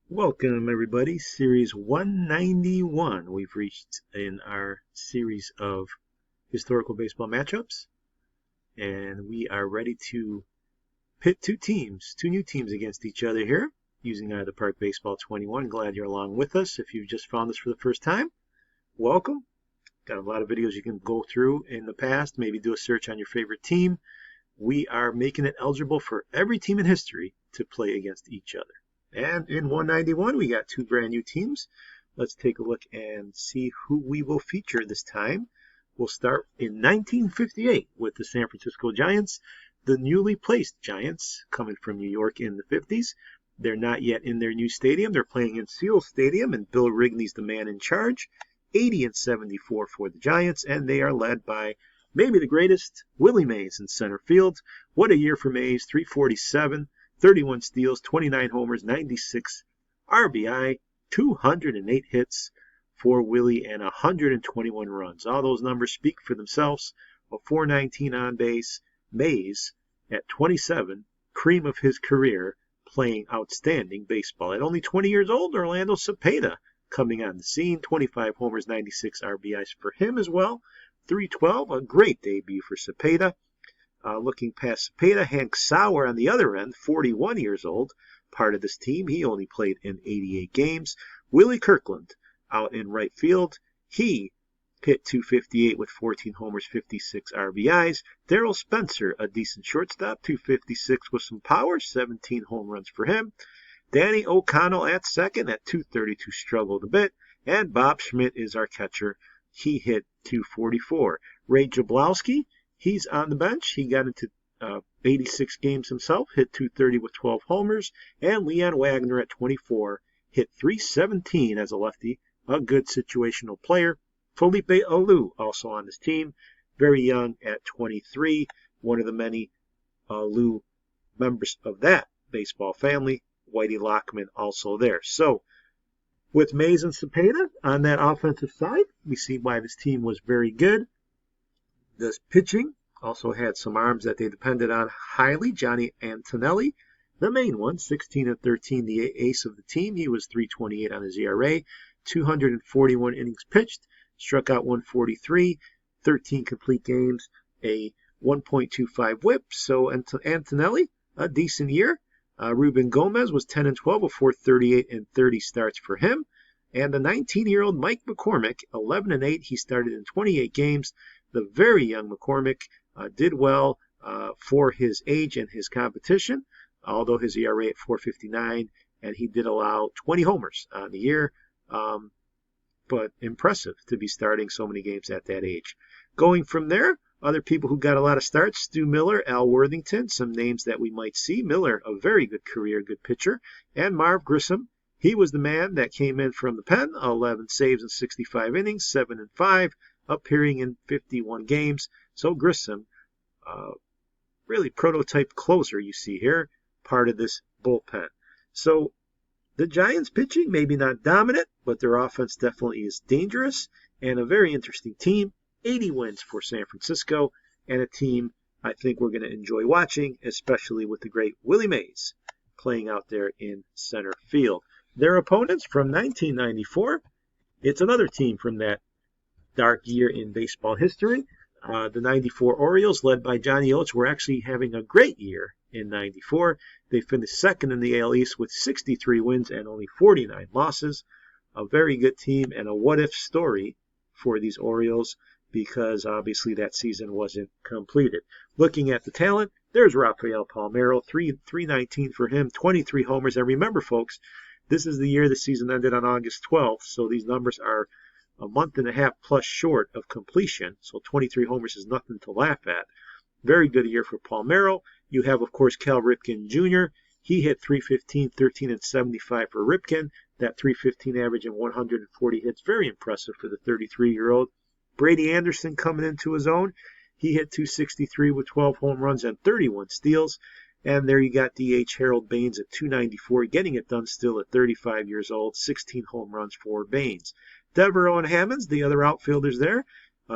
Welcome, everybody. Series 191. We've reached in our series of historical baseball matchups, and we are ready to pit two new teams against each other here using the Park Baseball 21. Glad you're along with us. If you've just found us for the first time, welcome. Got a lot of videos you can go through in the past, maybe do a search on your favorite team. We are making it eligible for every team in history to play against each other. And in 191, we got two brand new teams. Let's take a look and see who we will feature this time. We'll start in 1958 with the San Francisco Giants, the newly placed Giants coming from New York in the 50s. They're not yet in their new stadium. They're playing in Seal Stadium, and Bill Wrigley's the man in charge. 80-74 for the Giants, and they are led by maybe the greatest, Willie Mays in center field. What a year for Mays, 347. 31 steals, 29 homers, 96 RBI, 208 hits for Willie, and 121 runs. All those numbers speak for themselves. A 419 on base. Mays, at 27, cream of his career, playing outstanding baseball. At only 20 years old, Orlando Cepeda coming on the scene. 25 homers, 96 RBIs for him as well. 312, a great debut for Cepeda. Looking past Cepeda, Hank Sauer on the other end, 41 years old, part of this team. He only played in 88 games. Willie Kirkland out in right field. He hit 258 with 14 homers, 56 RBIs. Darrell Spencer, a decent shortstop, 256 with some power, 17 home runs for him. Danny O'Connell at second at 232, struggled a bit. And Bob Schmidt is our catcher. He hit 244. Ray Jablowski, he's on the bench. He got into 86 games himself, hit 230 with 12 homers. And Leon Wagner at 24 hit 317 as a lefty, a good situational player. Felipe Alou also on this team, very young at 23, one of the many Alou members of that baseball family. Whitey Lockman also there. So with Mays and Cepeda on that offensive side, we see why this team was very good. This pitching also had some arms that they depended on highly. Johnny Antonelli, the main one, 16-13, the ace of the team. He was 3.28 on his ERA, 241 innings pitched, struck out 143, 13 complete games, a 1.25 whip. So Antonelli, a decent year. Ruben Gomez was 10-12 with 438 and 30 starts for him. And the 19-year-old Mike McCormick, 11-8. He started in 28 games. The very young McCormick did well for his age and his competition, although his ERA at 4.59, and he did allow 20 homers on the year. But impressive to be starting so many games at that age. Going from there, other people who got a lot of starts, Stu Miller, Al Worthington, some names that we might see. Miller, a very good career, good pitcher. And Marv Grissom, he was the man that came in from the pen, 11 saves in 65 innings, 7-5, appearing in 51 games. So Grissom, really prototype closer you see here, part of this bullpen. So the Giants pitching, maybe not dominant, but their offense definitely is dangerous, and a very interesting team. 80 wins for San Francisco, and a team I think we're going to enjoy watching, especially with the great Willie Mays playing out there in center field. Their opponents from 1994, it's another team from that dark year in baseball history. The 94 Orioles, led by Johnny Oates, were actually having a great year in 94. They finished second in the AL East with 63 wins and only 49 losses. A very good team and a what-if story for these Orioles, because obviously that season wasn't completed. Looking at the talent, there's Rafael Palmeiro, 319 for him, 23 homers. And remember, folks, this is the year the season ended on August 12th, so these numbers are a month and a half plus short of completion, so 23 homers is nothing to laugh at. Very good year for Palmeiro. You have, of course, Cal Ripken Jr. He hit 315, 13-75 for Ripken. That 315 average and 140 hits, very impressive for the 33-year-old. Brady Anderson coming into his own. He hit 263 with 12 home runs and 31 steals. And there you got DH Harold Baines at 294, getting it done still at 35 years old, 16 home runs for Baines. Devereaux and Hammonds, the other outfielders there.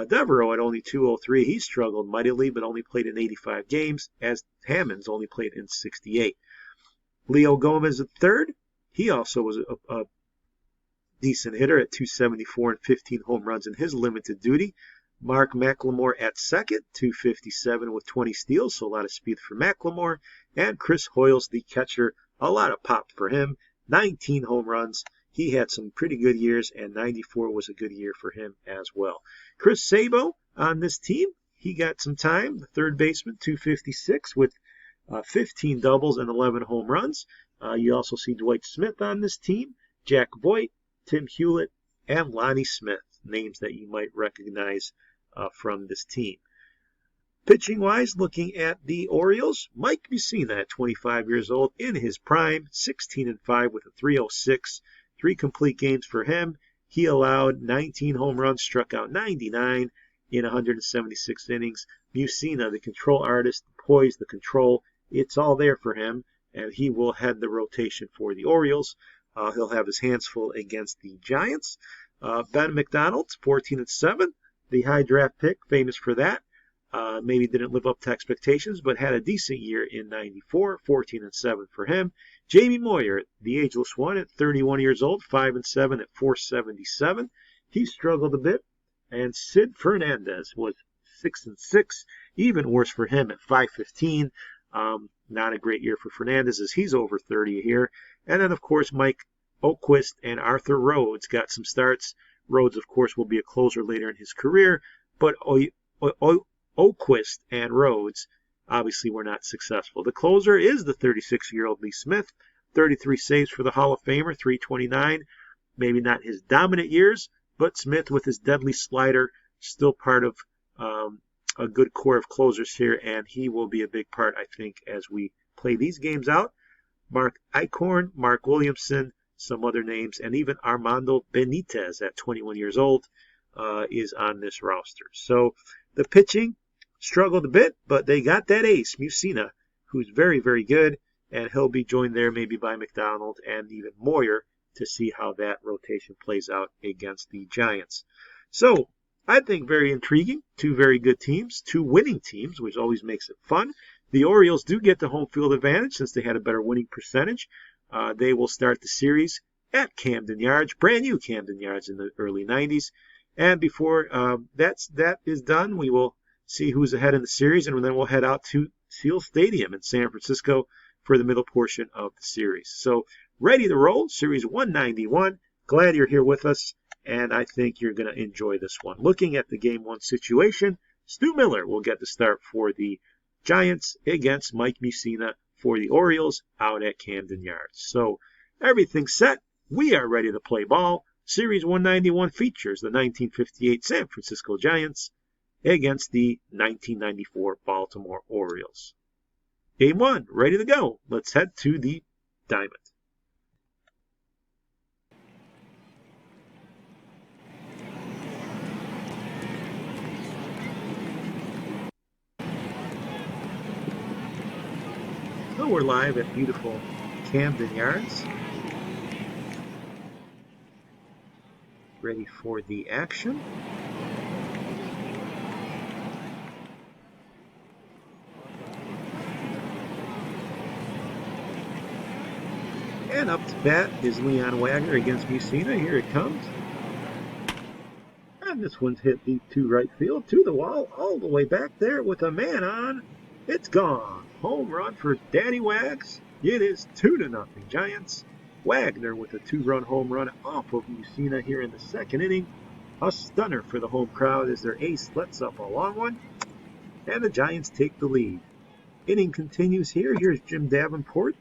Devereaux at only 203. He struggled mightily, but only played in 85 games, as Hammonds only played in 68. Leo Gomez at third, He also was a decent hitter at 274 and 15 home runs in his limited duty. Mark McLemore at second, 257 with 20 steals, so a lot of speed for McLemore. And Chris Hoyles, the catcher, a lot of pop for him, 19 home runs. He had some pretty good years, and 94 was a good year for him as well. Chris Sabo on this team, he got some time, the third baseman, 256 with 15 doubles and 11 home runs. You also see Dwight Smith on this team, Jack Voigt, Tim Hewlett, and Lonnie Smith, names that you might recognize from this team. Pitching-wise, looking at the Orioles, Mike Mussina at 25 years old in his prime, 16-5 with a 306, 3 complete games for him. He allowed 19 home runs, struck out 99 in 176 innings. Mussina, the control artist, the poise, the control, it's all there for him, and he will head the rotation for the Orioles. He'll have his hands full against the Giants. Ben McDonald, 14-7, the high draft pick, famous for that. Maybe didn't live up to expectations, but had a decent year in 94, 14-7 for him. Jamie Moyer, the ageless one, at 31 years old, 5-7 at 477. He struggled a bit. And Sid Fernandez was 6-6, even worse for him at 515. Not a great year for Fernandez as he's over 30 here. And then, of course, Mike Oates and Arthur Rhodes got some starts. Rhodes, of course, will be a closer later in his career, but Oates and Rhodes obviously were not successful. The closer is the 36-year-old Lee Smith, 33 saves for the Hall of Famer, 329. Maybe not his dominant years, but Smith with his deadly slider, still part of a good core of closers here, and he will be a big part, I think, as we play these games out. Mark Eichhorn, Mark Williamson, some other names, and even Armando Benitez at 21 years old is on this roster. So the pitching struggled a bit, but they got that ace, Mussina, who's very, very good, and he'll be joined there maybe by McDonald and even Moyer to see how that rotation plays out against the Giants. So I think very intriguing. 2 very good teams, 2 winning teams, which always makes it fun. The Orioles do get the home field advantage since they had a better winning percentage. They will start the series at Camden Yards, brand new Camden Yards in the early 90s. And before that is done, we will see who's ahead in the series, and then we'll head out to Seal Stadium in San Francisco for the middle portion of the series. So ready to roll, Series 191. Glad you're here with us, and I think you're going to enjoy this one. Looking at the Game 1 situation, Stu Miller will get the start for the Giants against Mike Mussina for the Orioles out at Camden Yards. So everything's set. We are ready to play ball. Series 191 features the 1958 San Francisco Giants against the 1994 Baltimore Orioles. Game 1, ready to go. Let's head to the diamond. So we're live at beautiful Camden Yards. Ready for the action. And up to bat is Leon Wagner against Mussina. Here it comes. And this one's hit deep to right field, to the wall, all the way back there with a man on. It's gone. Home run for Daddy Wags. It is 2-0 Giants. Wagner with a 2-run home run off of Mussina here in the second inning. A stunner for the home crowd as their ace lets up a long one. And the Giants take the lead. Inning continues here. Here's Jim Davenport.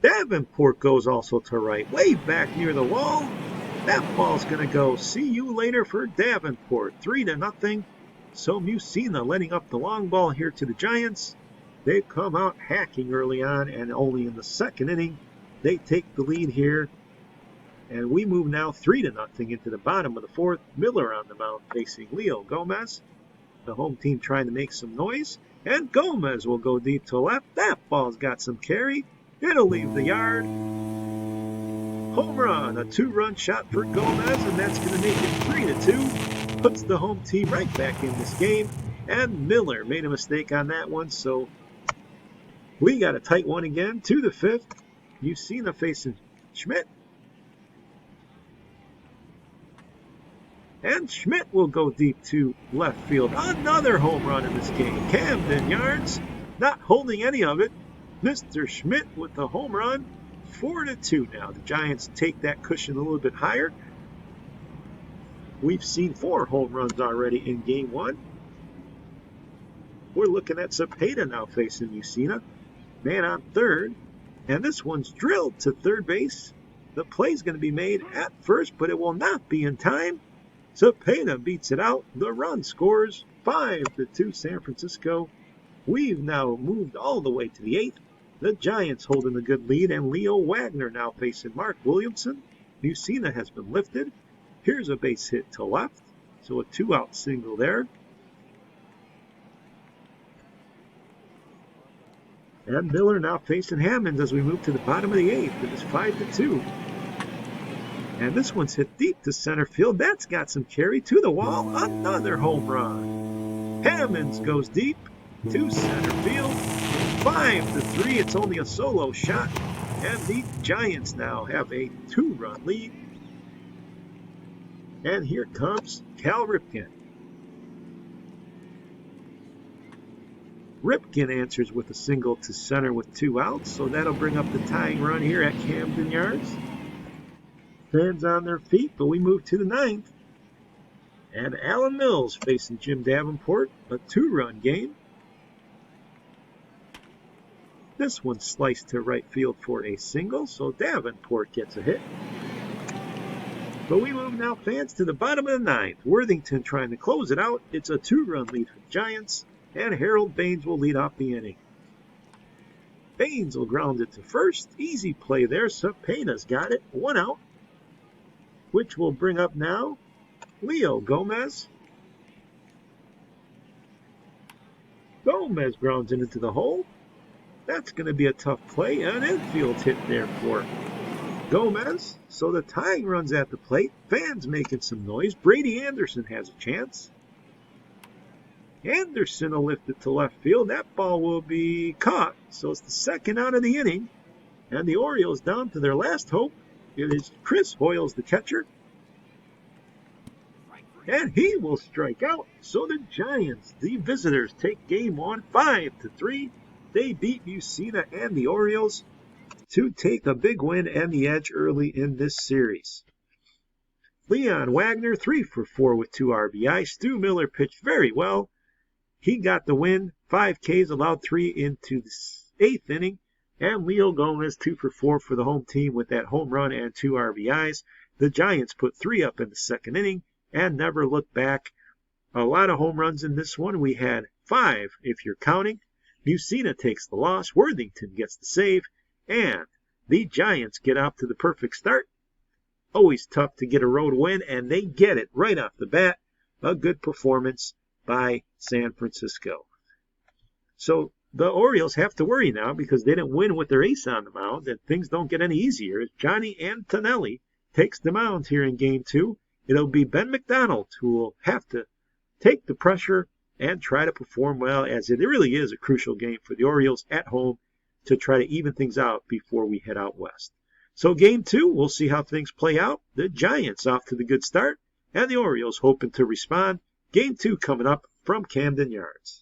Davenport goes also to right, way back near the wall. That ball's going to go. See you later for Davenport. 3-0. So Mussina letting up the long ball here to the Giants. They've come out hacking early on, and only in the second inning they take the lead here. And we move now 3-0 into the bottom of the fourth. Miller on the mound facing Leo Gomez. The home team trying to make some noise. And Gomez will go deep to left. That ball's got some carry. It'll leave the yard. Home run, a 2-run shot for Gomez, and that's going to make it 3-2. Puts the home team right back in this game. And Miller made a mistake on that one, so We got a tight one again to the 5th. Mussina facing Schmidt. And Schmidt will go deep to left field. Another home run in this game. Camden Yards not holding any of it. Mr. Schmidt with the home run. 4-2 now. The Giants take that cushion a little bit higher. We've seen 4 home runs already in game 1. We're looking at Cepeda now facing Mussina. Man on third. And this one's drilled to third base. The play's going to be made at first, but it will not be in time. Cepeda beats it out. The run scores 5-2 San Francisco. We've now moved all the way to the 8th. The Giants holding a good lead, and Leo Wagner now facing Mark Williamson. Mussina has been lifted. Here's a base hit to left, so a 2-out single there. And Miller now facing Hammonds as we move to the bottom of the 8th. It is 5-2. And this one's hit deep to center field. That's got some carry to the wall. Another home run. Hammonds goes deep to center field. 5-3. It's only a solo shot. And the Giants now have a 2-run lead. And here comes Cal Ripken. Ripken answers with a single to center with 2 outs, so that'll bring up the tying run here at Camden Yards. Fans on their feet, but we move to the 9th. And Alan Mills facing Jim Davenport, a 2-run game. This one sliced to right field for a single, so Davenport gets a hit. But we move now, fans, to the bottom of the 9th. Worthington trying to close it out. It's a 2-run lead for the Giants. And Harold Baines will lead off the inning. Baines will ground it to first. Easy play there. Cepeda's got it. 1 out. Which will bring up now Leo Gomez. Gomez grounds it into the hole. That's going to be a tough play. An infield hit there for Gomez. So the tying run's at the plate. Fans making some noise. Brady Anderson has a chance. Anderson will lift it to left field. That ball will be caught. So it's the 2nd out of the inning. And the Orioles down to their last hope. It is Chris Hoyles, the catcher. And he will strike out. So the Giants, the visitors, take game 1 5-3. They beat Mussina and the Orioles to take a big win and the edge early in this series. Leon Wagner, 3 for 4 with 2 RBI. Stu Miller pitched very well. He got the win, 5 Ks, allowed 3 into the 8th inning. And Leo Gomez, 2 for 4 for the home team with that home run and 2 RBIs. The Giants put 3 up in the 2nd inning and never looked back. A lot of home runs in this one. We had 5 if you're counting. Mussina takes the loss. Worthington gets the save. And the Giants get out to the perfect start. Always tough to get a road win, and they get it right off the bat. A good performance by San Francisco. So the Orioles have to worry now because they didn't win with their ace on the mound, and things don't get any easier. As Johnny Antonelli takes the mound here in game 2, it'll be Ben McDonald who will have to take the pressure and try to perform well, as it really is a crucial game for the Orioles at home to try to even things out before we head out west. So game 2, we'll see how things play out. The Giants off to the good start, and the Orioles hoping to respond. Game 2 coming up from Camden Yards.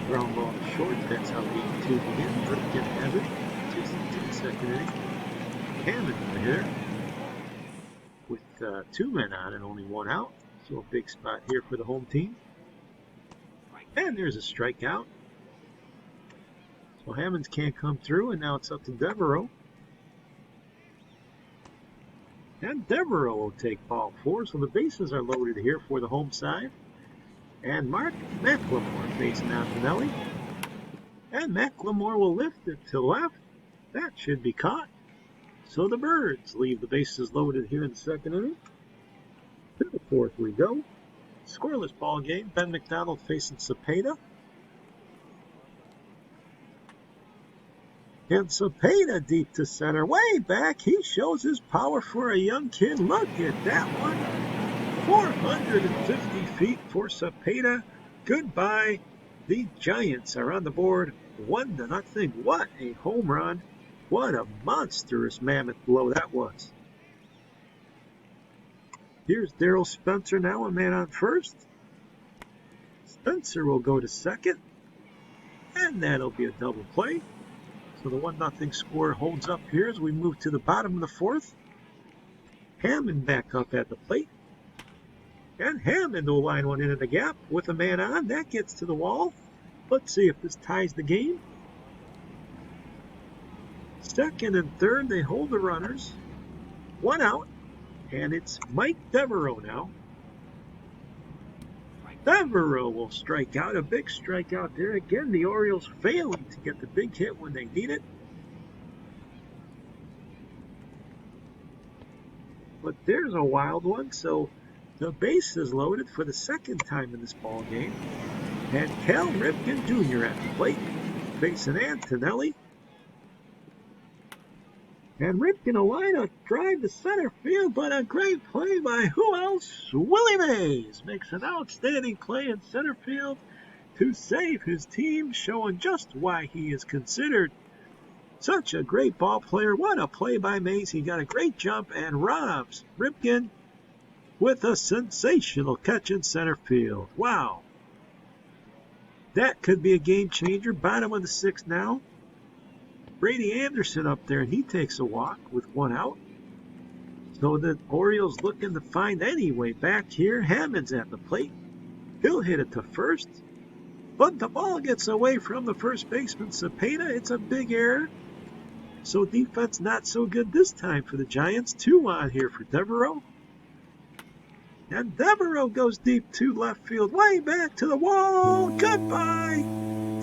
Ground ball short. That's how game 2 begins. Ripken has it. Just to the 2nd inning. Hammond here with 2 men on and only 1 out. So a big spot here for the home team. And there's a strikeout. So Hammonds can't come through, and now it's up to Devereaux. And Devereaux will take ball 4. So the bases are loaded here for the home side. And Mark McLemore facing Antonelli. And McLemore will lift it to left. That should be caught. So the Birds leave the bases loaded here in the second inning. To the fourth we go. Scoreless ball game. Ben McDonald facing Cepeda. And Cepeda deep to center. Way back. He shows his power for a young kid. Look at that one. 450 feet for Cepeda. Goodbye. The Giants are on the board 1-0. What a home run. What a monstrous mammoth blow that was. Here's Darryl Spencer now, a man on first. Spencer will go to second. And that'll be a double play. So the 1-0 score holds up here as we move to the bottom of the fourth. Hammond back up at the plate. And Hammond will line one into the gap with a man on. That gets to the wall. Let's see if this ties the game. Second and third, they hold the runners. One out. And it's Mike Devereaux now. Devereaux will strike out. A big strikeout there. Again, the Orioles failing to get the big hit when they need it. But there's a wild one. So the base is loaded for the second time in this ball game. And Cal Ripken Jr. at the plate, facing Antonelli. And Ripken a line a drive to center field, but a great play by who else? Willie Mays makes an outstanding play in center field to save his team, showing just why he is considered such a great ball player. What a play by Mays. He got a great jump and robs Ripken with a sensational catch in center field. Wow. That could be a game changer. Bottom of the sixth now. Brady Anderson up there, and he takes a walk with one out. So the Orioles looking to find any way back here. Hammond's at the plate. He'll hit it to first. But the ball gets away from the first baseman, Cepeda. It's a big error. So defense not so good this time for the Giants. 2 on here for Devereaux. And Devereaux goes deep to left field, way back to the wall. Goodbye.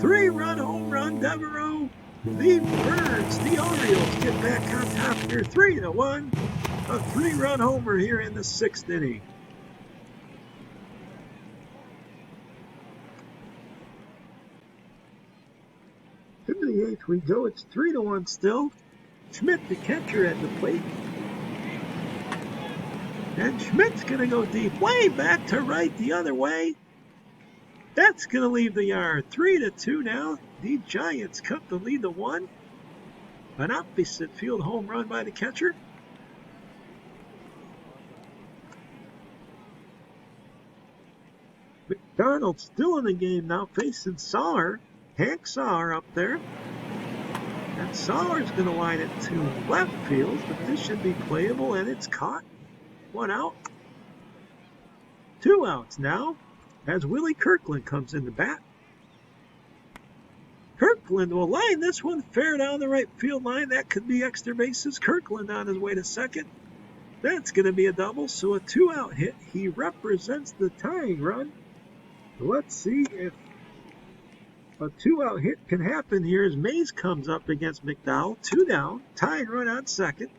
3-run home run, Devereaux. The Birds, the Orioles, get back on top here, 3-1. A 3-run homer here in the 6th inning. To the 8th we go. It's 3-1 still. Schmidt, the catcher, at the plate. And Schmidt's going to go deep, way back to right the other way. That's going to leave the yard. 3-2 now. The Giants cut the lead to 1. An opposite field home run by the catcher. McDonald still in the game now, facing Sauer. Hank Sauer up there. And Sauer's going to line it to left field, but this should be playable, and it's caught. 1 out. 2 outs now as Willie Kirkland comes in to bat. Kirkland will line this one fair down the right field line. That could be extra bases. Kirkland on his way to second. That's going to be a double, so a 2-out hit. He represents the tying run. Let's see if a 2-out hit can happen here as Mays comes up against McDowell. 2 down, tying run on second.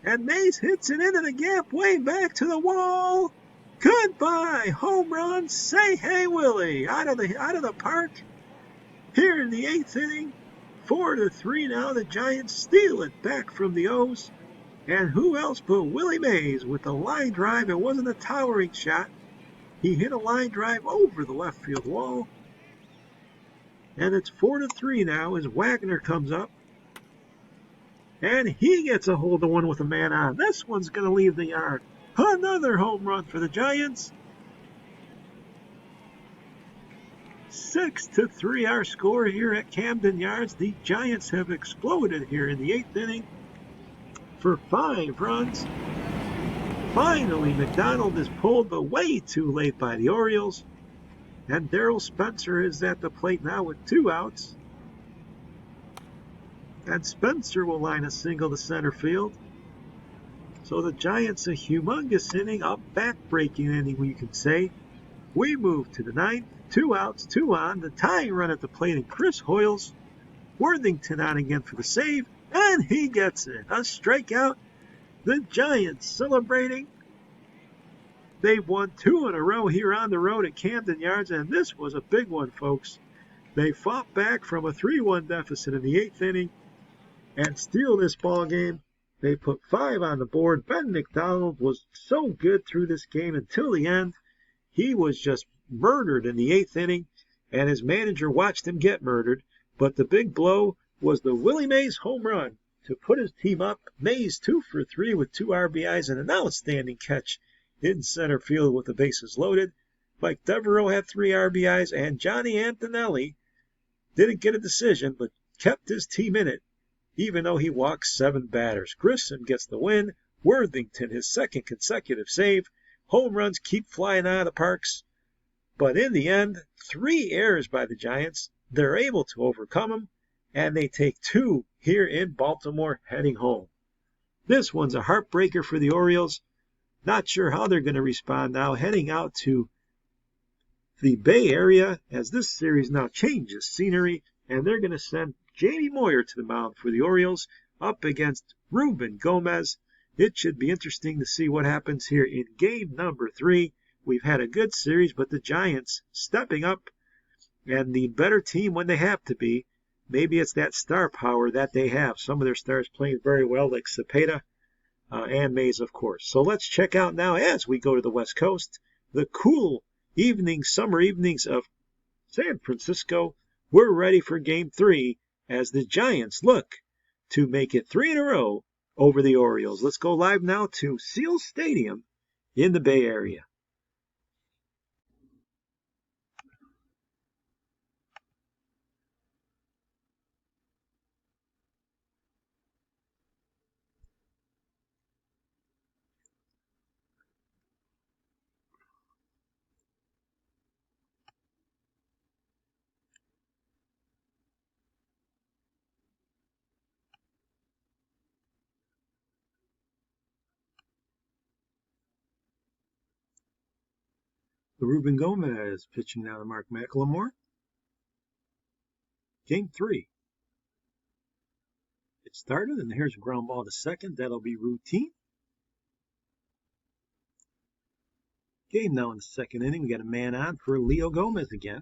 And Mays hits it into the gap, way back to the wall. Goodbye, home run. Say hey, Willie. Out of the park. Here in the 8th inning, 4-3 now. The Giants steal it back from the O's. And who else but Willie Mays with a line drive. It wasn't a towering shot. He hit a line drive over the left field wall. And it's 4-3 now as Wagner comes up. And he gets a hold of one with a man on. This one's going to leave the yard. Another home run for the Giants. 6-3 our score here at Camden Yards. The Giants have exploded here in the 8th inning for 5 runs. Finally, McDonald is pulled, but way too late by the Orioles. And Darryl Spencer is at the plate now with 2 outs. And Spencer will line a single to center field. So the Giants, a humongous inning, a back-breaking inning, you can say. We move to the 9th, 2 outs, 2 on. The tying run at the plate, and Chris Hoyles Worthington on again for the save, and he gets it. A strikeout. The Giants celebrating. They've won 2 in a row here on the road at Camden Yards, and this was a big one, folks. They fought back from a 3-1 deficit in the 8th inning and steal this ball game. They put 5 on the board. Ben McDonald was so good through this game until the end. He was just murdered in the 8th inning, and his manager watched him get murdered. But the big blow was the Willie Mays home run to put his team up. Mays 2 for 3 with 2 RBIs and an outstanding catch in center field with the bases loaded. Mike Devereaux had 3 RBIs, and Johnny Antonelli didn't get a decision, but kept his team in it, even though he walked 7 batters. Grissom gets the win. Worthington, his 2nd consecutive save. Home runs keep flying out of the parks. But in the end, 3 errors by the Giants. They're able to overcome them, and they take 2 here in Baltimore heading home. This one's a heartbreaker for the Orioles. Not sure how they're going to respond now, heading out to the Bay Area as this series now changes scenery, and they're going to send Jamie Moyer to the mound for the Orioles up against Ruben Gomez. It should be interesting to see what happens here in game number 3. We've had a good series, but the Giants stepping up and the better team when they have to be. Maybe it's that star power that they have. Some of their stars playing very well, like Cepeda and Mays, of course. So let's check out now, as we go to the West Coast, the cool summer evenings of San Francisco. We're ready for game 3 as the Giants look to make it 3 in a row over the Orioles. Let's go live now to Seal Stadium in the Bay Area. Ruben Gomez pitching now to Mark McLemore. Game 3. It started, and here's a ground ball to second. That'll be routine. Game now in the 2nd inning. We got a man on for Leo Gomez again.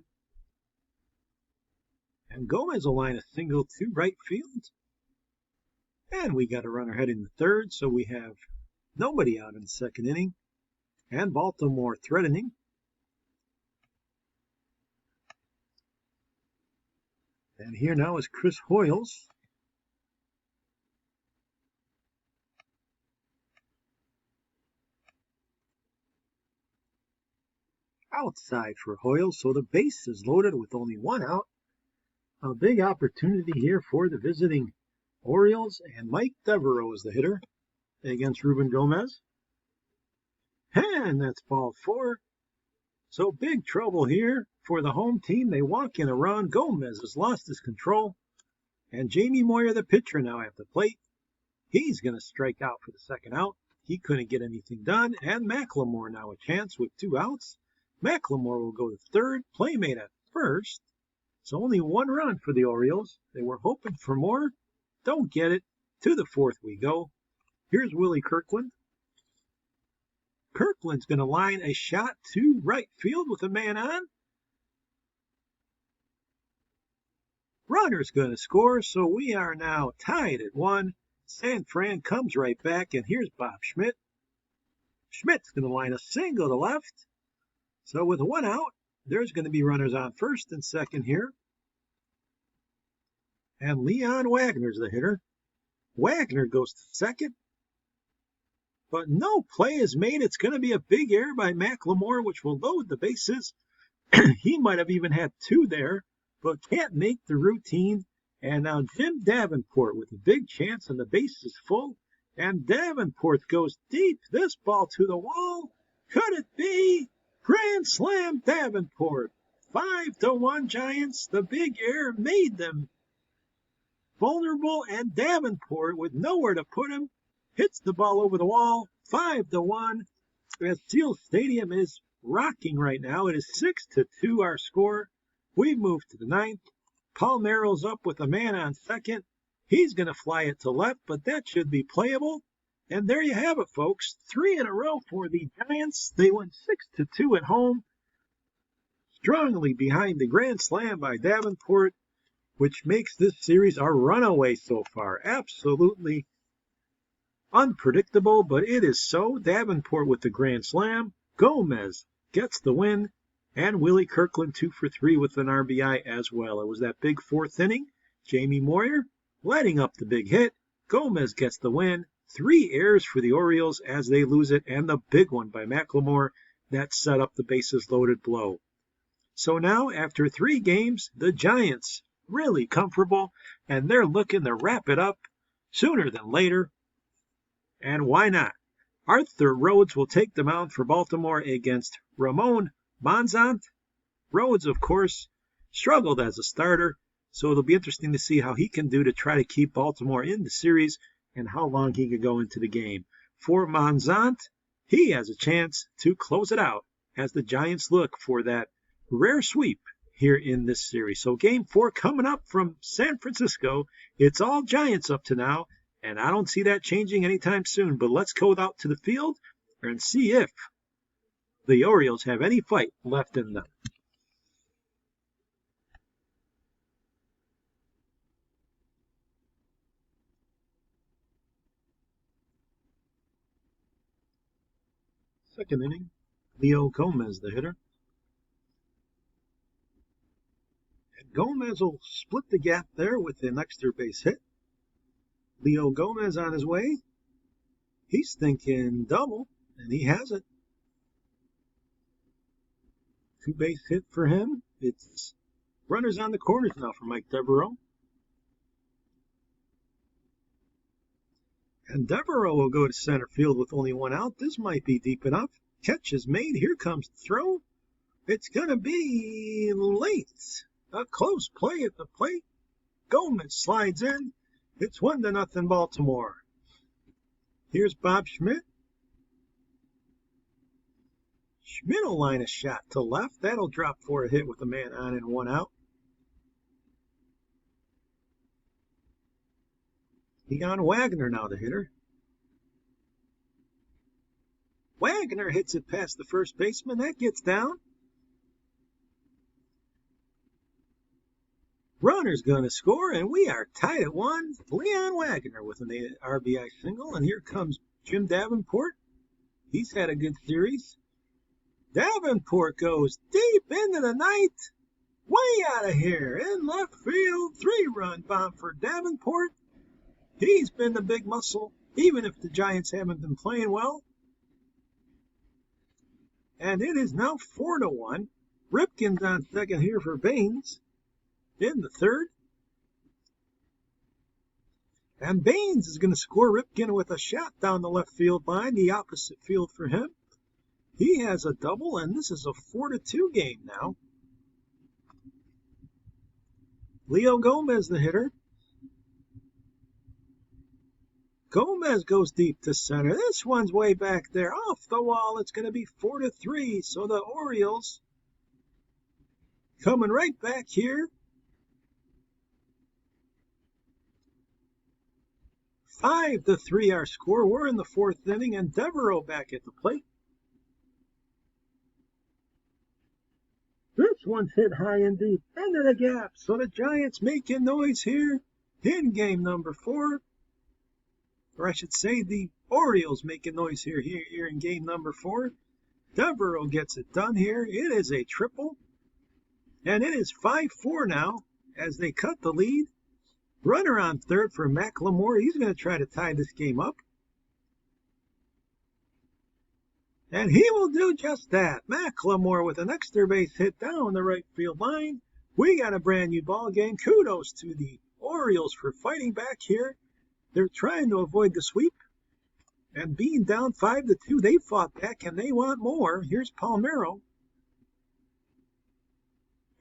And Gomez will line a single to right field. And we got a runner heading to 3rd, so we have nobody out in the 2nd inning. And Baltimore threatening. And here now is Chris Hoyles. Outside for Hoyles, so the base is loaded with only 1 out. A big opportunity here for the visiting Orioles, and Mike Devereaux is the hitter against Ruben Gomez. And that's ball 4. So big trouble here for the home team. They walk in a run. Gomez has lost his control. And Jamie Moyer, the pitcher, now at the plate. He's going to strike out for the 2nd out. He couldn't get anything done. And McLemore now a chance with 2 outs. McLemore will go to 3rd. Playmate at 1st. So only 1 run for the Orioles. They were hoping for more. Don't get it. To the 4th we go. Here's Willie Kirkland. Kirkland's going to line a shot to right field with a man on. Runner's going to score, so we are now tied at 1. San Fran comes right back, and here's Bob Schmidt. Schmidt's going to line a single to left. So with 1 out, there's going to be runners on 1st and 2nd here. And Leon Wagner's the hitter. Wagner goes to 2nd. But no play is made. It's going to be a big error by McLemore, which will load the bases. He might have even had 2 there, but can't make the routine. And now Jim Davenport with a big chance, and the base is full. And Davenport goes deep. This ball to the wall. Could it be? Grand slam Davenport. 5-1 Giants. The big error made them vulnerable, and Davenport, with nowhere to put him, hits the ball over the wall. 5-1. As Seal Stadium is rocking right now. It is 6-2 our score. We've moved to the 9th. Palmero's up with a man on second. He's going to fly it to left, but that should be playable. And there you have it, folks. 3 in a row for the Giants. They won 6-2 at home, strongly behind the grand slam by Davenport, which makes this series a runaway so far. Absolutely unpredictable, but it is so. Davenport with the grand slam. Gomez gets the win. And Willie Kirkland 2 for 3 with an RBI as well. It was that big 4th inning. Jamie Moyer lighting up the big hit. Gomez gets the win. 3 errors for the Orioles as they lose it, and the big one by McLemore that set up the bases loaded blow. So now, after 3 games, the Giants really comfortable, and they're looking to wrap it up sooner than later. And why not? Arthur Rhodes will take the mound for Baltimore against Ramon Monzant. Rhodes, of course, struggled as a starter, so it'll be interesting to see how he can do to try to keep Baltimore in the series and how long he could go into the game. For Monzant, he has a chance to close it out as the Giants look for that rare sweep here in this series. So Game 4 coming up from San Francisco. It's all Giants up to now, and I don't see that changing anytime soon. But let's go out to the field and see if the Orioles have any fight left in them. Second inning, Leo Gomez, the hitter. And Gomez will split the gap there with an extra base hit. Leo Gomez on his way. He's thinking double, and he has it. 2-base hit for him. It's runners on the corners now for Mike Devereaux. And Devereaux will go to center field with only 1 out. This might be deep enough. Catch is made. Here comes the throw. It's going to be late. A close play at the plate. Gomez slides in. It's 1-0 Baltimore. Here's Bob Schmidt. Schmidt will line a shot to left. That'll drop for a hit with a man on and 1 out. Egon Wagner now the hitter. Wagner hits it past the first baseman. That gets down. Runner's going to score, and we are tied at 1. Leon Wagner with an RBI single, and here comes Jim Davenport. He's had a good series. Davenport goes deep into the night. Way out of here. In left field. 3-run bomb for Davenport. He's been the big muscle, even if the Giants haven't been playing well. And it is now 4-1. Ripken's on second here for Baines in the third. And Baines is going to score Ripken with a shot down the left field line, the opposite field for him. He has a double, and this is a 4-2 game now. Leo Gomez, the hitter. Gomez goes deep to center. This one's way back there. Off the wall. It's going to be 4-3. So the Orioles coming right back here. 5-3 our score. We're in the 4th inning, and Devereaux back at the plate. This one's hit high and deep into the gap. So the Giants making noise here in game number 4. Or I should say the Orioles making noise here in game number 4. Devereaux gets it done here. It is a triple. And it is 5-4 now as they cut the lead. Runner on third for McLemore. He's going to try to tie this game up. And he will do just that. McLemore with an extra base hit down the right field line. We got a brand new ball game. Kudos to the Orioles for fighting back here. They're trying to avoid the sweep. And being down 5-2, they fought back and they want more. Here's Palmero.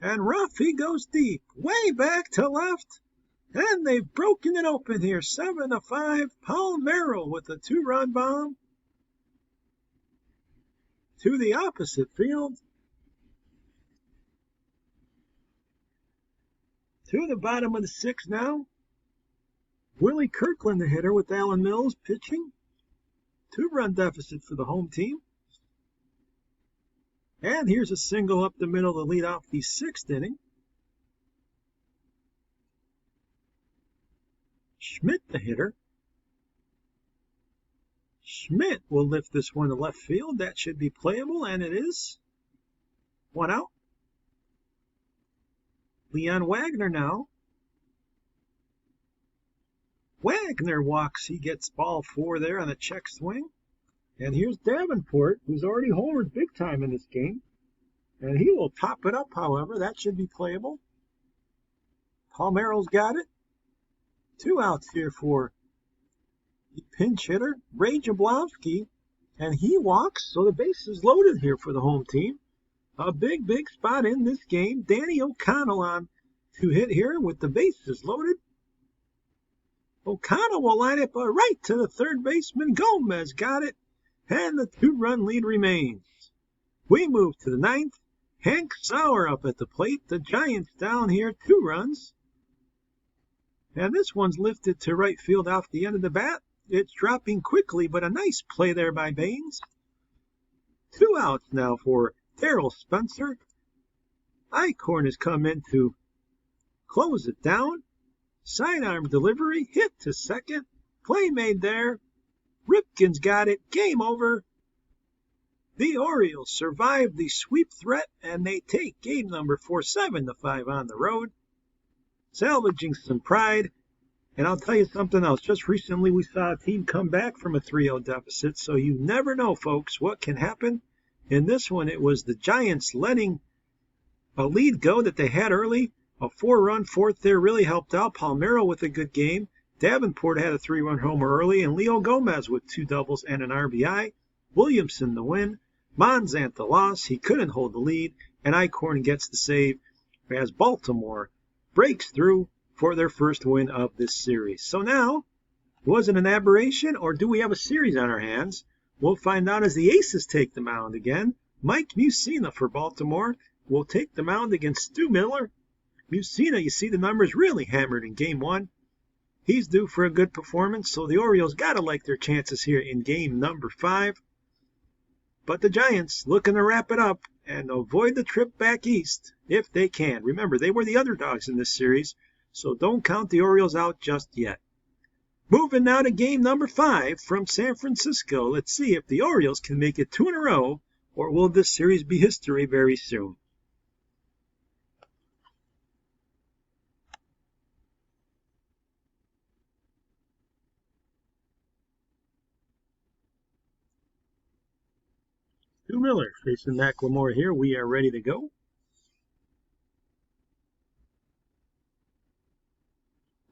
And Ruff, he goes deep. Way back to left. And they've broken it open here. 7-5. Palmero with a 2-run bomb to the opposite field. To the bottom of the sixth now. Willie Kirkland, the hitter, with Alan Mills pitching. 2-run deficit for the home team. And here's a single up the middle to lead off the sixth inning. Schmidt, the hitter. Schmidt will lift this one to left field. That should be playable, and it is. 1 out. Leon Wagner now. Wagner walks. He gets ball 4 there on the check swing. And here's Davenport, who's already homered big time in this game. And he will top it up, however. That should be playable. Palmero's got it. 2 outs here for the pinch hitter, Ray Jablonski. And he walks, so the base is loaded here for the home team. A big, big spot in this game. Danny O'Connell on to hit here with the bases loaded. O'Connell will line up right to the third baseman. Gomez got it. And the 2-run lead remains. We move to the 9th. Hank Sauer up at the plate. The Giants down here 2 runs. And this one's lifted to right field off the end of the bat. It's dropping quickly, but a nice play there by Baines. 2 outs now for Darrell Spencer. Eichhorn has come in to close it down. Sidearm delivery, hit to second. Play made there. Ripken's got it. Game over. The Orioles survive the sweep threat, and they take game number 4, 7-5 on the road, salvaging some pride. And I'll tell you something else. Just recently, we saw a team come back from a 3-0 deficit, so you never know, folks, what can happen. In this one, it was the Giants letting a lead go that they had early. A 4-run fourth there really helped out. Palmero with a good game. Davenport had a 3-run homer early, and Leo Gomez with 2 doubles and an RBI. Williamson the win. Monzant the loss. He couldn't hold the lead, and Eichhorn gets the save as Baltimore breaks through for their first win of this series. So now, was it an aberration, or do we have a series on our hands? We'll find out as the Aces take the mound again. Mike Mussina for Baltimore will take the mound against Stu Miller. Mussina, you see the numbers, really hammered in Game 1. He's due for a good performance, so the Orioles got to like their chances here in game number 5. But the Giants looking to wrap it up and avoid the trip back east if they can. Remember, they were the underdogs in this series, so don't count the Orioles out just yet. Moving now to game number 5 from San Francisco. Let's see if the Orioles can make it 2 in a row, or will this series be history very soon? Stu Miller facing McLemore here. We are ready to go.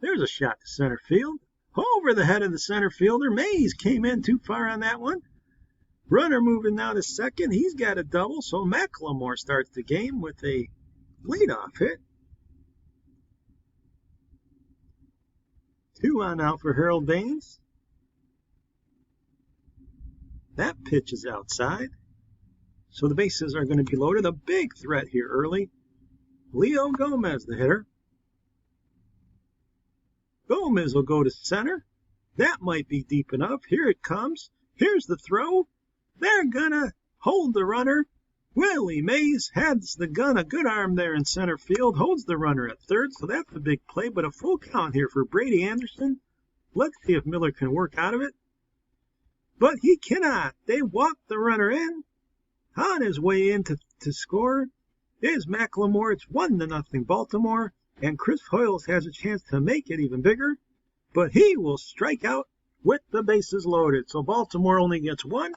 There's a shot to center field. Over the head of the center fielder. Mays came in too far on that one. Runner moving now to second. He's got a double, so McLemore starts the game with a leadoff hit. 2 on out for Harold Baines. That pitch is outside. So the bases are going to be loaded. A big threat here early. Leo Gomez, the hitter. Gomez will go to center. That might be deep enough. Here it comes. Here's the throw. They're going to hold the runner. Willie Mays has the gun. A good arm there in center field. Holds the runner at third. So that's a big play. But a full count here for Brady Anderson. Let's see if Miller can work out of it. But he cannot. They walk the runner in. On his way in to score is McLemore. It's 1-0 Baltimore. And Chris Hoyles has a chance to make it even bigger. But he will strike out with the bases loaded. So Baltimore only gets 1.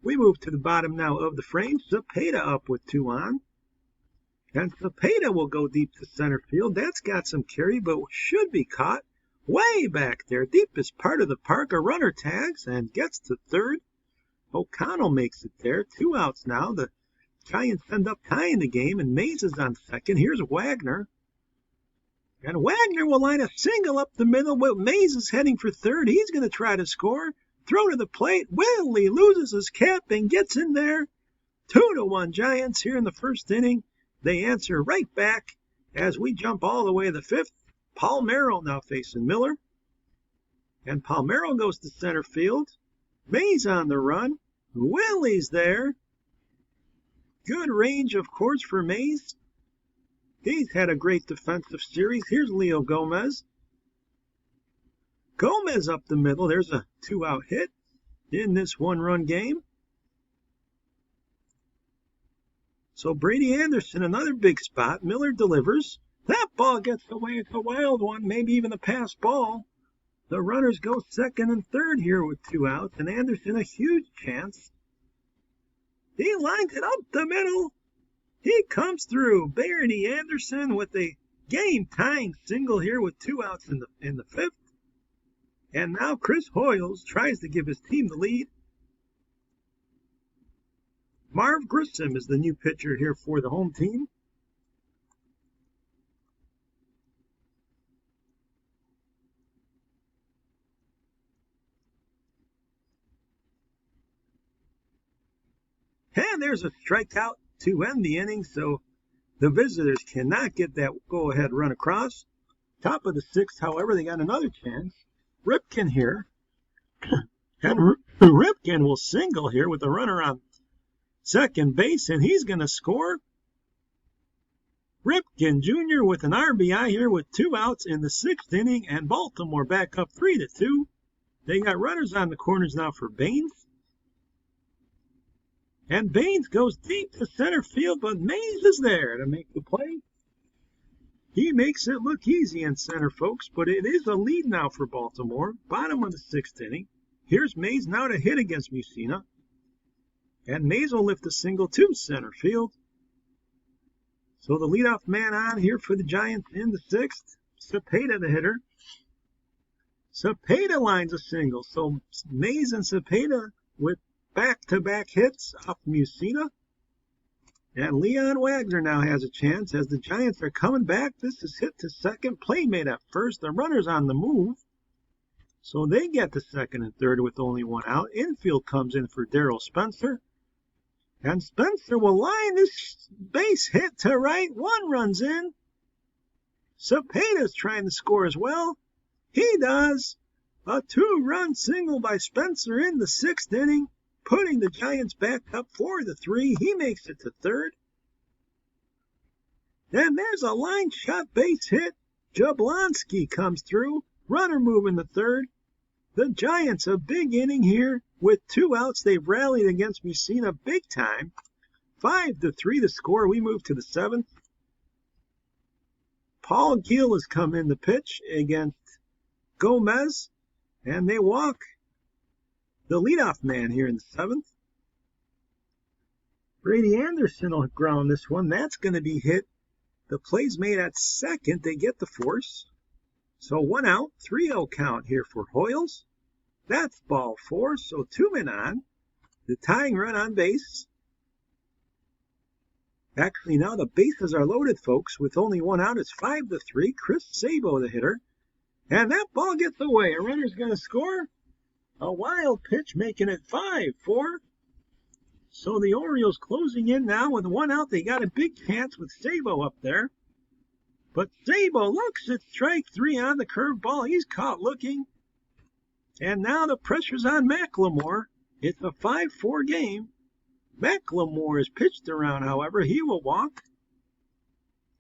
We move to the bottom now of the frame. Cepeda up with 2 on. And Cepeda will go deep to center field. That's got some carry, but should be caught way back there. Deepest part of the park. A runner tags and gets to third. O'Connell makes it there. 2 outs now. The Giants end up tying the game, and Mays is on second. Here's Wagner. And Wagner will line a single up the middle. Mays is heading for third. He's going to try to score. Throw to the plate. Willie loses his cap and gets in there. 2-1 Giants here in the first inning. They answer right back, As we jump all the way to the 5th, Palmero now facing Miller. And Palmero goes to center field. Mays on the run. Willie's there. Good range, of course, for Mays. He's had a great defensive series. Here's Leo Gomez. Gomez up the middle. There's a 2-out hit in this 1-run game. So Brady Anderson, another big spot. Miller delivers. That ball gets away. It's a wild one, maybe even a pass ball. The runners go second and third here with 2 outs, and Anderson a huge chance. He lines it up the middle. He comes through. Brady Anderson with a game-tying single here with 2 outs in the 5th. And now Chris Hoyles tries to give his team the lead. Marv Grissom is the new pitcher here for the home team. And there's a strikeout to end the inning, so the visitors cannot get that go-ahead run across. Top of the 6th, however, they got another chance. Ripken here. And Ripken will single here with the runner on second base, and he's going to score. Ripken Jr. with an RBI here with 2 outs in the 6th inning, and Baltimore back up 3-2. They got runners on the corners now for Baines. And Baines goes deep to center field, but Mays is there to make the play. He makes it look easy in center, folks, but it is a lead now for Baltimore. Bottom of the 6th inning. Here's Mays now to hit against Mussina. And Mays will lift a single to center field. So the leadoff man on here for the Giants in the 6th. Cepeda the hitter. Cepeda lines a single. So Mays and Cepeda with back-to-back hits off Mussina. And Leon Wagner now has a chance as the Giants are coming back. This is hit to second. Play made at first. The runner's on the move. So they get to second and third with only 1 out. Infield comes in for Darrell Spencer. And Spencer will line this base hit to right. 1 runs in. Cepeda's trying to score as well. He does. A 2-run single by Spencer in the 6th inning, putting the Giants back up 4-3. He makes it to third. Then there's a line shot base hit. Jablonski comes through. Runner moving the third. The Giants a big inning here with 2 outs. They've rallied against Mussina big time. 5-3 the score. We move to the 7th. Paul Gill has come in the pitch against Gomez, and they walk the leadoff man here in the 7th. Brady Anderson will ground this one. That's going to be hit. The play's made at second. They get the force. So 1 out, 3-0 count here for Hoyles. That's ball 4, so 2 men on. The tying run on base. Actually, now the bases are loaded, folks. With only 1 out, it's 5-3. Chris Sabo, the hitter. And that ball gets away. A runner's going to score. A wild pitch making it 5-4. So the Orioles closing in now with 1 out. They got a big chance with Sabo up there. But Sabo looks at strike 3 on the curveball. He's caught looking. And now the pressure's on McLemore. It's a 5-4 game. McLemore is pitched around, however. He will walk.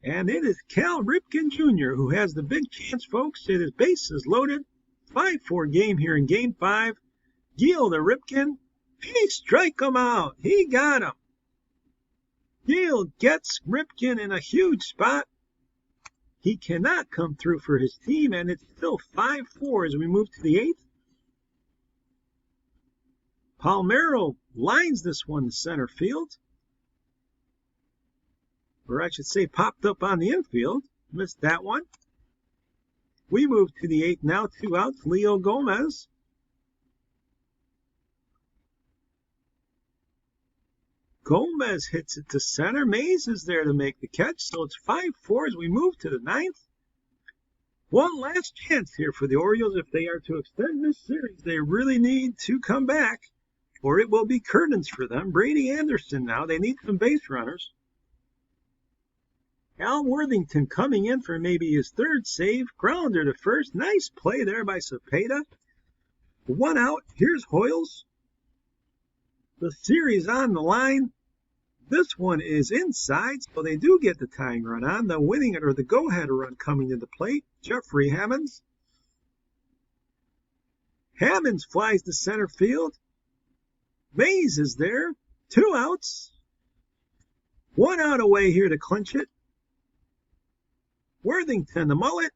And it is Cal Ripken Jr. who has the big chance, folks. It is bases loaded. 5-4 game here in Game 5. Gill to Ripken. He strike him out. He got him. Gill gets Ripken in a huge spot. He cannot come through for his team, and it's still 5-4 as we move to the 8th. Palmero lines this one to center field. Or I should say popped up on the infield. Missed that one. We move to the 8th now. 2 outs. Leo Gomez. Gomez hits it to center. Mays is there to make the catch. So it's 5-4 as we move to the 9th. One last chance here for the Orioles. If they are to extend this series, they really need to come back, or it will be curtains for them. Brady Anderson now. They need some base runners. Al Worthington coming in for maybe his third save. Grounder to first. Nice play there by Cepeda. 1 out. Here's Hoyles. The series on the line. This one is inside, so they do get the tying run on. The winning or the go-ahead run coming to the plate. Jeffrey Hammonds. Hammonds flies to center field. Mays is there. 2 outs. 1 out away here to clinch it. Worthington, the mullet.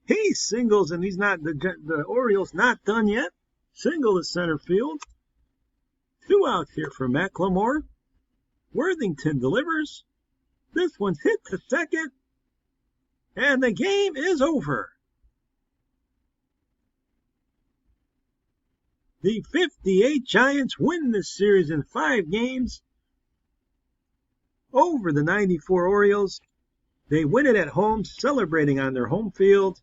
He singles, and he's not the Orioles not done yet. Single to center field. 2 outs here for McLemore. Worthington delivers. This one's hit to second. And the game is over. The 58 Giants win this series in 5 games over the 94 Orioles. They win it at home, celebrating on their home field.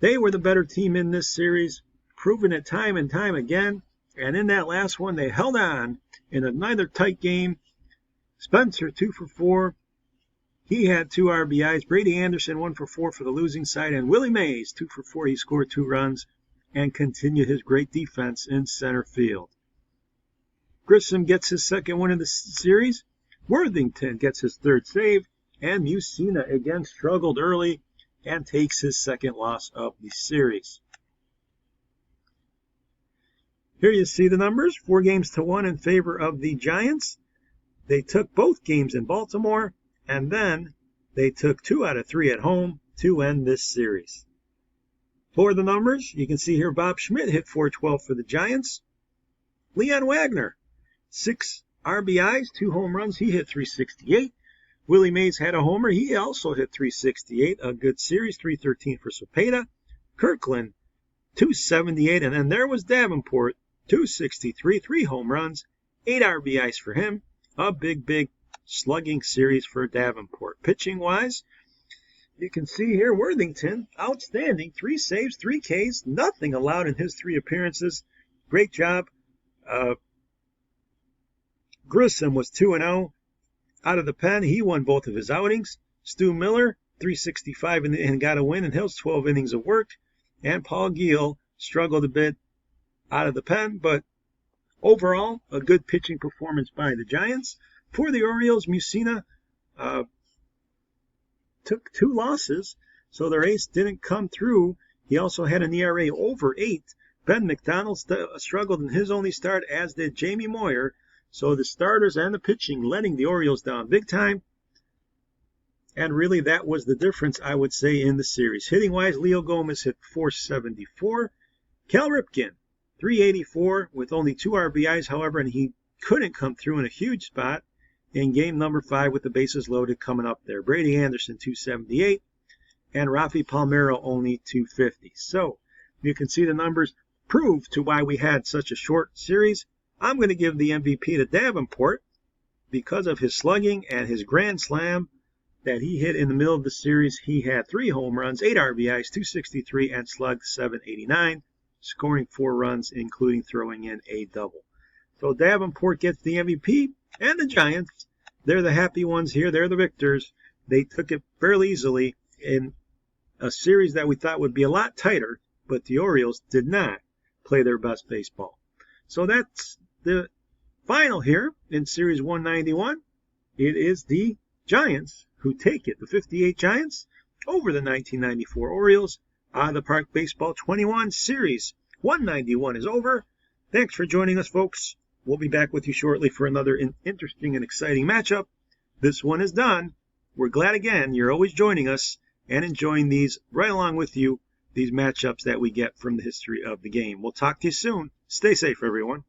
They were the better team in this series, proving it time and time again. And in that last one, they held on in another tight game. Spencer, 2 for 4. He had 2 RBIs. Brady Anderson, 1 for 4 for the losing side. And Willie Mays, 2 for 4. He scored 2 runs and continued his great defense in center field. Grissom gets his second win of the series. Worthington gets his third save. And Mussina again struggled early and takes his second loss of the series. Here you see the numbers, 4-1 in favor of the Giants. They took both games in Baltimore, and then they took 2 out of 3 at home to end this series. For the numbers, you can see here Bob Schmidt hit .412 for the Giants. Leon Wagner, 6 RBIs, 2 home runs. He hit .368. Willie Mays had a homer. He also hit .368. A good series, .313 for Cepeda. Kirkland, .278. And then there was Davenport, .263. 3 home runs, 8 RBIs for him. A big slugging series for Davenport. Pitching-wise, you can see here Worthington, outstanding. 3 saves, 3 Ks, nothing allowed in his 3 appearances. Great job. Grissom was 2-0 out of the pen. He won both of his outings. Stu Miller, .365 and got a win in his 12 innings of work. And Paul Giel struggled a bit out of the pen, but overall, a good pitching performance by the Giants. For the Orioles, Mussina took 2 losses, so their ace didn't come through. He also had an ERA over 8. Ben McDonald struggled in his only start, as did Jamie Moyer. So the starters and the pitching letting the Orioles down big time. And really, that was the difference, I would say, in the series. Hitting-wise, Leo Gomez hit .474. Cal Ripken, .384 with only 2 RBIs, however, and he couldn't come through in a huge spot in game number 5 with the bases loaded coming up there. Brady Anderson, .278, and Rafi Palmeiro only .250. So you can see the numbers prove to why we had such a short series. I'm going to give the MVP to Davenport because of his slugging and his grand slam that he hit in the middle of the series. He had 3 home runs, 8 RBIs, .263, and slugged .789, scoring 4 runs, including throwing in a double. So Davenport gets the MVP, and the Giants, they're the happy ones here. They're the victors. They took it fairly easily in a series that we thought would be a lot tighter, but the Orioles did not play their best baseball. So that's the final here in Series 191. It is the Giants who take it, the 58 Giants, over the 1994 Orioles. On the Park Baseball 21 Series 191 is over. Thanks for joining us, folks. We'll be back with you shortly for another interesting and exciting matchup. This one is done. We're glad again you're always joining us and enjoying these right along with you, these matchups that we get from the history of the game. We'll talk to you soon. Stay safe, everyone.